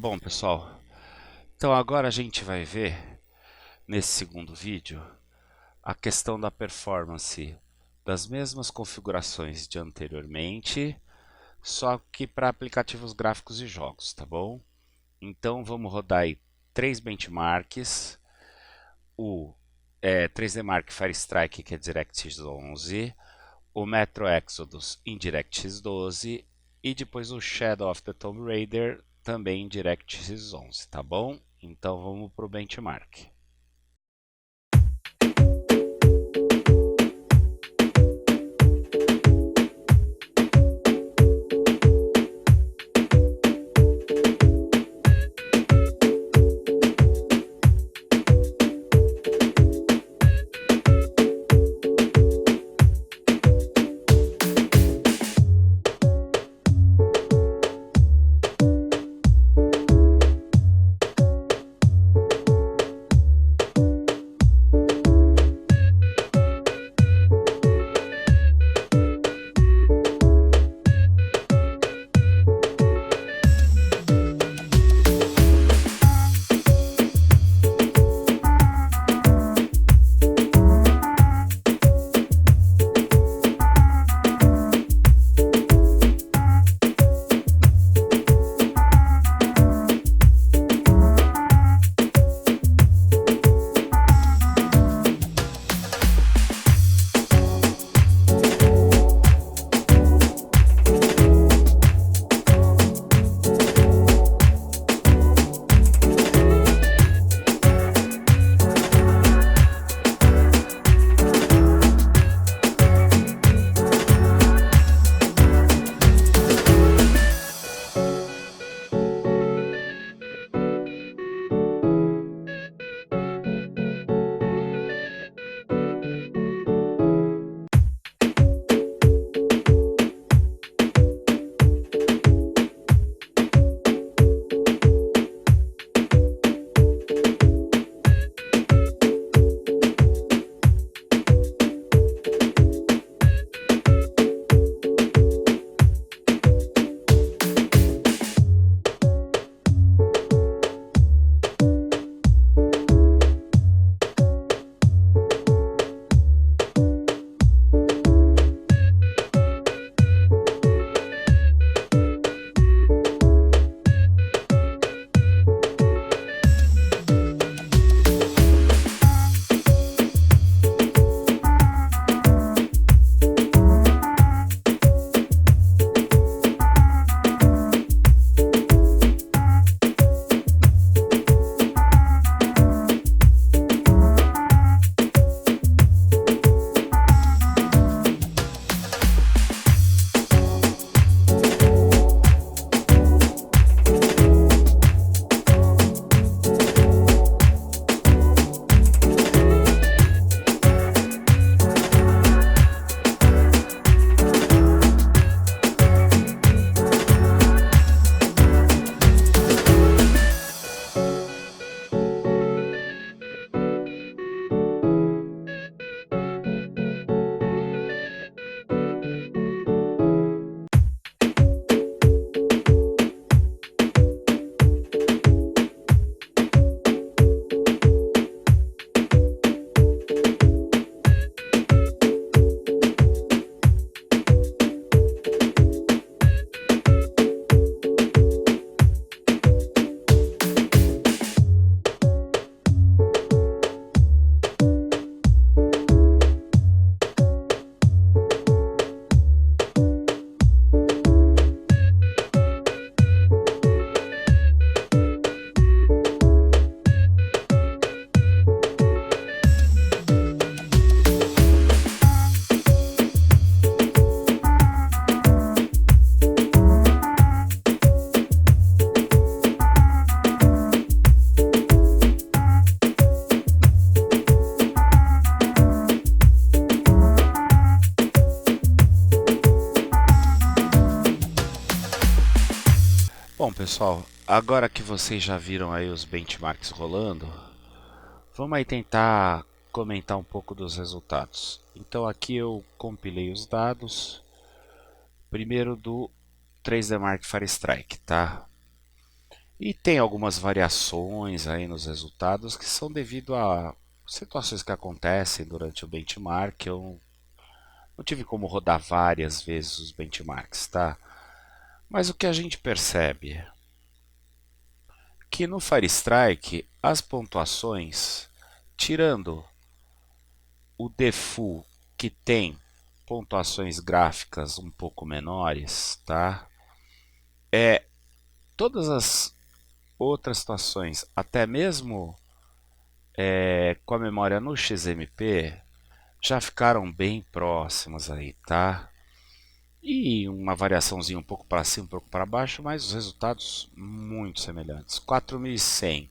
Bom, pessoal, então agora a gente vai ver, nesse segundo vídeo, a questão da performance das mesmas configurações de anteriormente, só que para aplicativos gráficos e jogos, tá bom? Então vamos rodar aí três benchmarks, o 3D Mark Fire Strike, que é DirectX 11, o Metro Exodus em DirectX 12 e depois o Shadow of the Tomb Raider também em DirectX 11, tá bom? Então vamos para o benchmark. Bom, pessoal, agora que vocês já viram aí os benchmarks rolando, vamos aí tentar comentar um pouco dos resultados. Então aqui eu compilei os dados, primeiro do 3D Mark Fire Strike, tá? E tem algumas variações aí nos resultados que são devido a situações que acontecem durante o benchmark. Eu não tive como rodar várias vezes os benchmarks, tá? Mas o que a gente percebe é que no Firestrike as pontuações, tirando o default que tem pontuações gráficas um pouco menores, tá? Todas as outras situações, até mesmo com a memória no XMP, já ficaram bem próximas aí, tá? E uma variaçãozinha um pouco para cima, um pouco para baixo, mas os resultados muito semelhantes. 4.100,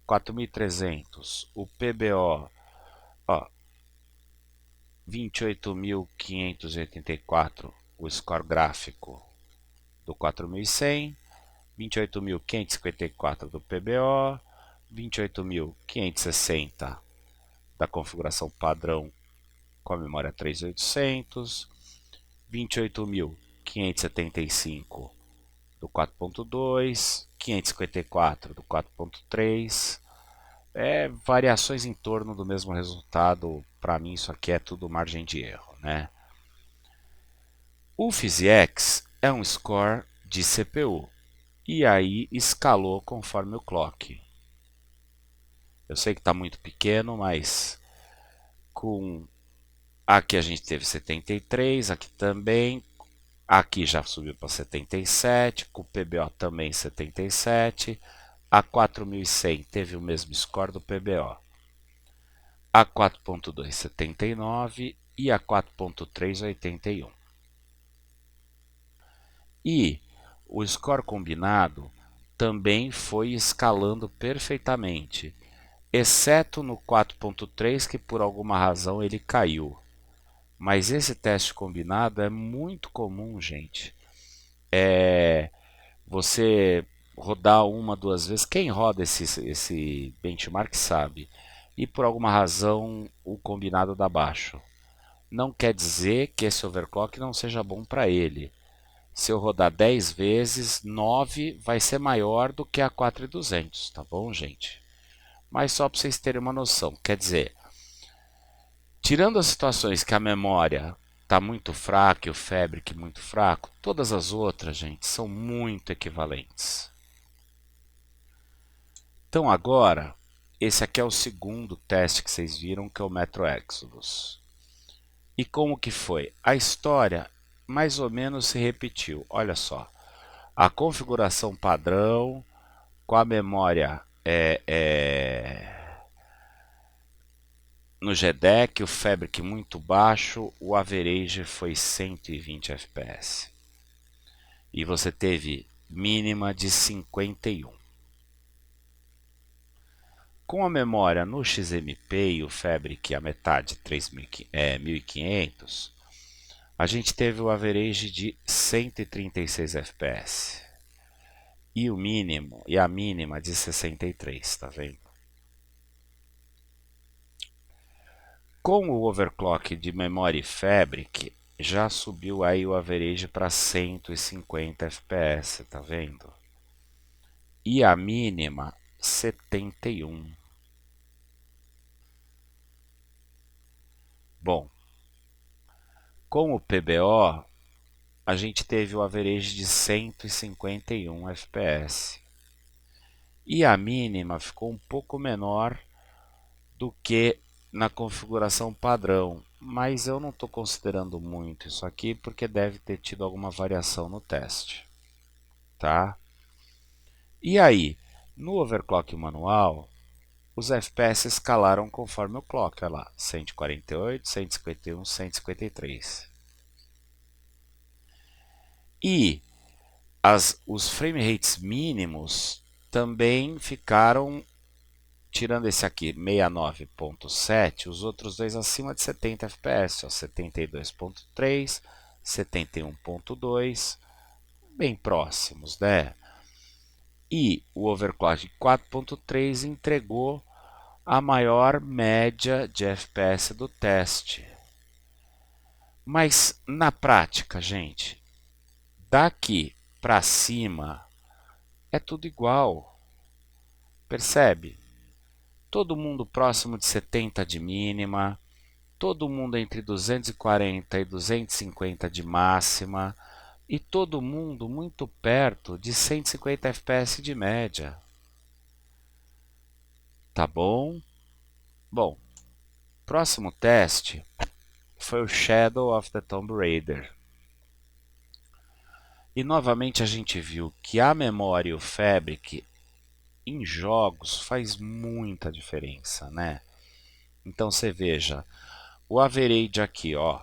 4.300, o PBO, ó, 28.584, o score gráfico do 4.100, 28.554 do PBO, 28.560 da configuração padrão com a memória 3800, 28.575 do 4.2, 554 do 4.3. Variações em torno do mesmo resultado. Para mim isso aqui é tudo margem de erro, né? O PhysX é um score de CPU e aí escalou conforme o clock. Eu sei que está muito pequeno, mas com aqui a gente teve 73, aqui também, aqui já subiu para 77, com o PBO também 77, a 4100 teve o mesmo score do PBO, a 4.2 79 e a 4.3 81. E o score combinado também foi escalando perfeitamente, exceto no 4.3 que por alguma razão ele caiu. Mas esse teste combinado é muito comum, gente. Você rodar uma, duas vezes, quem roda esse benchmark sabe. E por alguma razão o combinado dá baixo. Não quer dizer que esse overclock não seja bom para ele. Se eu rodar 10 vezes, 9 vai ser maior do que a 4.200, tá bom, gente? Mas só para vocês terem uma noção, quer dizer, tirando as situações que a memória está muito fraca e o Fabric muito fraco, todas as outras, gente, são muito equivalentes. Então agora, esse aqui é o segundo teste que vocês viram, que é o Metro Exodus. E como que foi? A história mais ou menos se repetiu. Olha só, a configuração padrão com a memória no GDEC, o Fabric muito baixo, o average foi 120 fps. E você teve mínima de 51. Com a memória no XMP e o Fabric a metade, 1500, a gente teve o average de 136 fps. E o mínimo e a mínima de 63, tá vendo? Com o overclock de memória Fabric, já subiu aí o average para 150 fps, tá vendo? E a mínima 71. Bom, com o PBO, a gente teve o average de 151 fps. E a mínima ficou um pouco menor do que na configuração padrão, mas eu não estou considerando muito isso aqui porque deve ter tido alguma variação no teste, tá? E aí, no overclock manual, os FPS escalaram conforme o clock, olha lá, 148, 151, 153. E os frame rates mínimos também ficaram, tirando esse aqui, 69.7, os outros dois acima de 70 fps, 72.3, 71.2, bem próximos, né? E o overclock 4.3 entregou a maior média de FPS do teste. Mas na prática, gente, daqui para cima é tudo igual. Percebe? Todo mundo próximo de 70 de mínima, todo mundo entre 240 e 250 de máxima, e todo mundo muito perto de 150 FPS de média. Tá bom? Bom, próximo teste foi o Shadow of the Tomb Raider. E novamente a gente viu que a memória e o Fabric em jogos faz muita diferença, né? Então você veja, o average aqui, ó,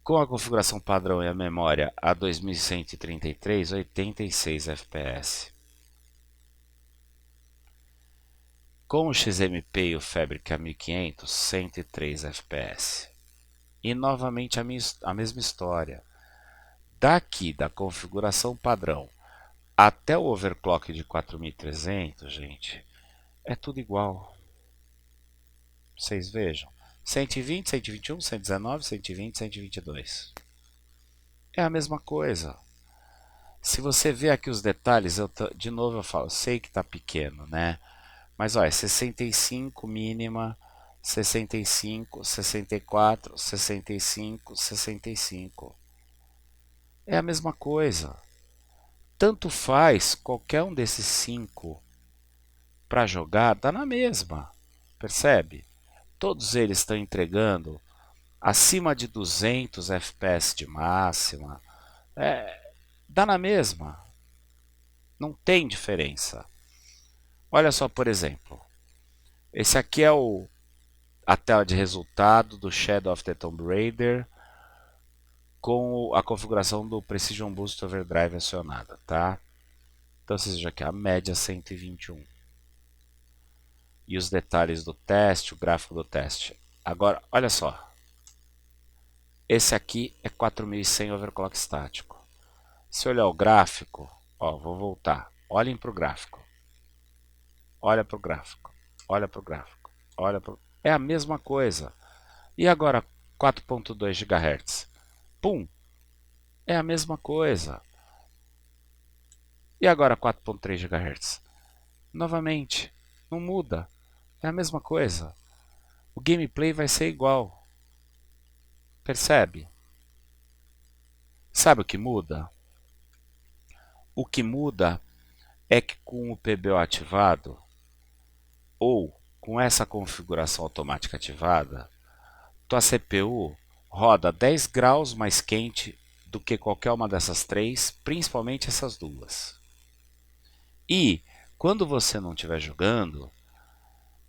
com a configuração padrão e a memória a 2133, 86 FPS. Com o XMP e o Fabric a 1500, 103 FPS. E novamente a mesma história. Daqui da configuração padrão até o overclock de 4300, gente, é tudo igual. Vocês vejam. 120, 121, 119, 120, 122. É a mesma coisa. Se você vê aqui os detalhes, de novo eu falo, sei que está pequeno, né? Mas olha, 65 mínima, 65, 64, 65, 65. É a mesma coisa. Tanto faz qualquer um desses 5 para jogar, dá na mesma. Percebe? Todos eles estão entregando acima de 200 FPS de máxima. Dá na mesma. Não tem diferença. Olha só, por exemplo. Esse aqui é a tela de resultado do Shadow of the Tomb Raider com a configuração do Precision Boost Overdrive acionada, tá? Então vocês vejam aqui a média 121. E os detalhes do teste, o gráfico do teste. Agora, olha só. Esse aqui é 4100 overclock estático. Se olhar o gráfico, ó, vou voltar. Olhem para o gráfico. Olha para o gráfico. Olha para o gráfico. É a mesma coisa. E agora 4.2 GHz? Pum! É a mesma coisa. E agora 4.3 GHz? Novamente, não muda. É a mesma coisa. O gameplay vai ser igual. Percebe? Sabe o que muda? O que muda é que com o PBO ativado ou com essa configuração automática ativada, tua CPU roda 10 graus mais quente do que qualquer uma dessas três, principalmente essas duas. E quando você não estiver jogando,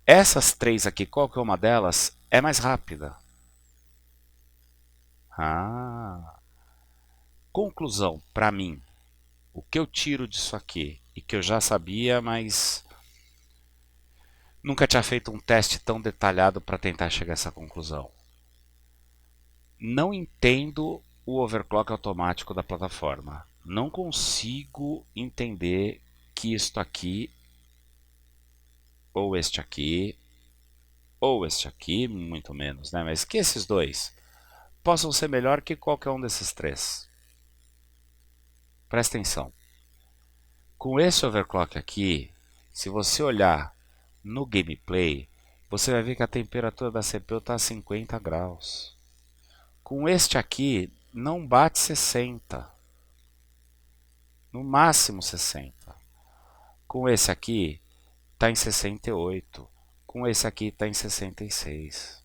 essas três aqui, qualquer uma delas, é mais rápida. Conclusão, para mim, o que eu tiro disso aqui, e que eu já sabia, mas nunca tinha feito um teste tão detalhado para tentar chegar a essa conclusão. Não entendo o overclock automático da plataforma. Não consigo entender que isto aqui, ou este aqui, ou este aqui, muito menos, né? Mas que esses dois possam ser melhor que qualquer um desses três. Presta atenção. Com esse overclock aqui, se você olhar no gameplay, você vai ver que a temperatura da CPU está a 50 graus. Com este aqui, não bate 60. No máximo 60. Com esse aqui, está em 68. Com esse aqui, está em 66.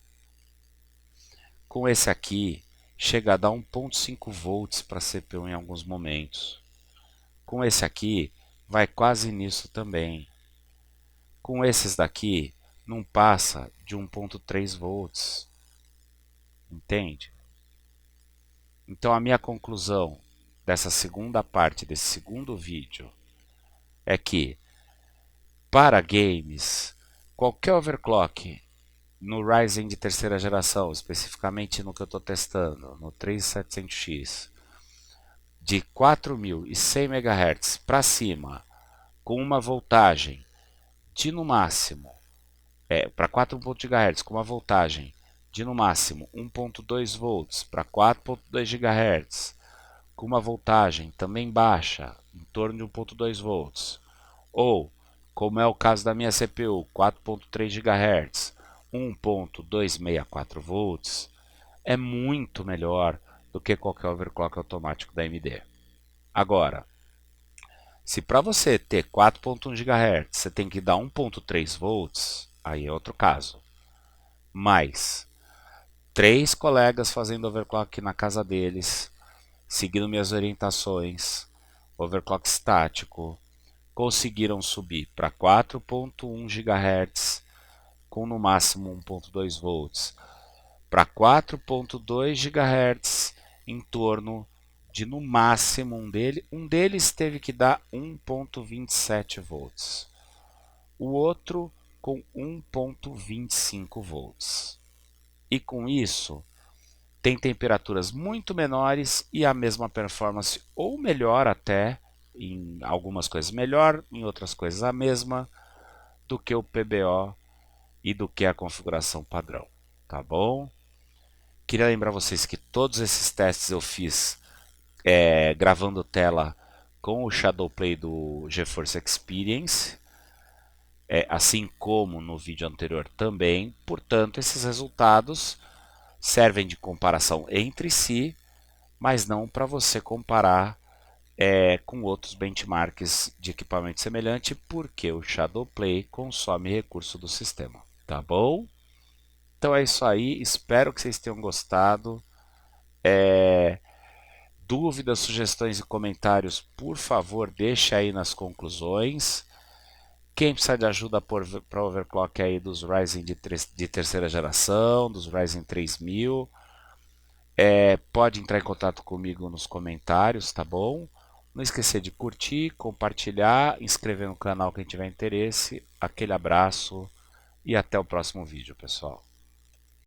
Com esse aqui, chega a dar 1.5 volts para a CPU em alguns momentos. Com esse aqui, vai quase nisso também. Com esses daqui, não passa de 1.3 volts. Entende? Então a minha conclusão dessa segunda parte, desse segundo vídeo, é que para games, qualquer overclock no Ryzen de terceira geração, especificamente no que eu estou testando, no 3700X, de 4100 MHz para cima, com uma voltagem de no máximo, para 4.1 GHz, com uma voltagem de no máximo 1.2 volts para 4.2 GHz, com uma voltagem também baixa em torno de 1.2 volts. Ou, como é o caso da minha CPU, 4.3 GHz, 1.264 volts, é muito melhor do que qualquer overclock automático da AMD. Agora, se para você ter 4.1 GHz você tem que dar 1.3 volts, aí é outro caso. Mas 3 colegas fazendo overclock na casa deles, seguindo minhas orientações, overclock estático, conseguiram subir para 4.1 GHz com no máximo 1.2 volts, para 4.2 GHz em torno de no máximo um deles teve que dar 1.27 volts, o outro com 1.25 volts. E com isso, tem temperaturas muito menores e a mesma performance, ou melhor até, em algumas coisas melhor, em outras coisas a mesma, do que o PBO e do que a configuração padrão, tá bom? Queria lembrar vocês que todos esses testes eu fiz gravando tela com o Shadowplay do GeForce Experience, assim como no vídeo anterior também. Portanto, esses resultados servem de comparação entre si, mas não para você comparar com outros benchmarks de equipamento semelhante, porque o Shadowplay consome recurso do sistema, tá bom? Então é isso aí, espero que vocês tenham gostado. Dúvidas, sugestões e comentários, por favor, deixe aí nas conclusões. Quem precisa de ajuda para overclock aí dos Ryzen de terceira geração, dos Ryzen 3000, pode entrar em contato comigo nos comentários, tá bom? Não esquecer de curtir, compartilhar, inscrever no canal quem tiver interesse. Aquele abraço e até o próximo vídeo, pessoal.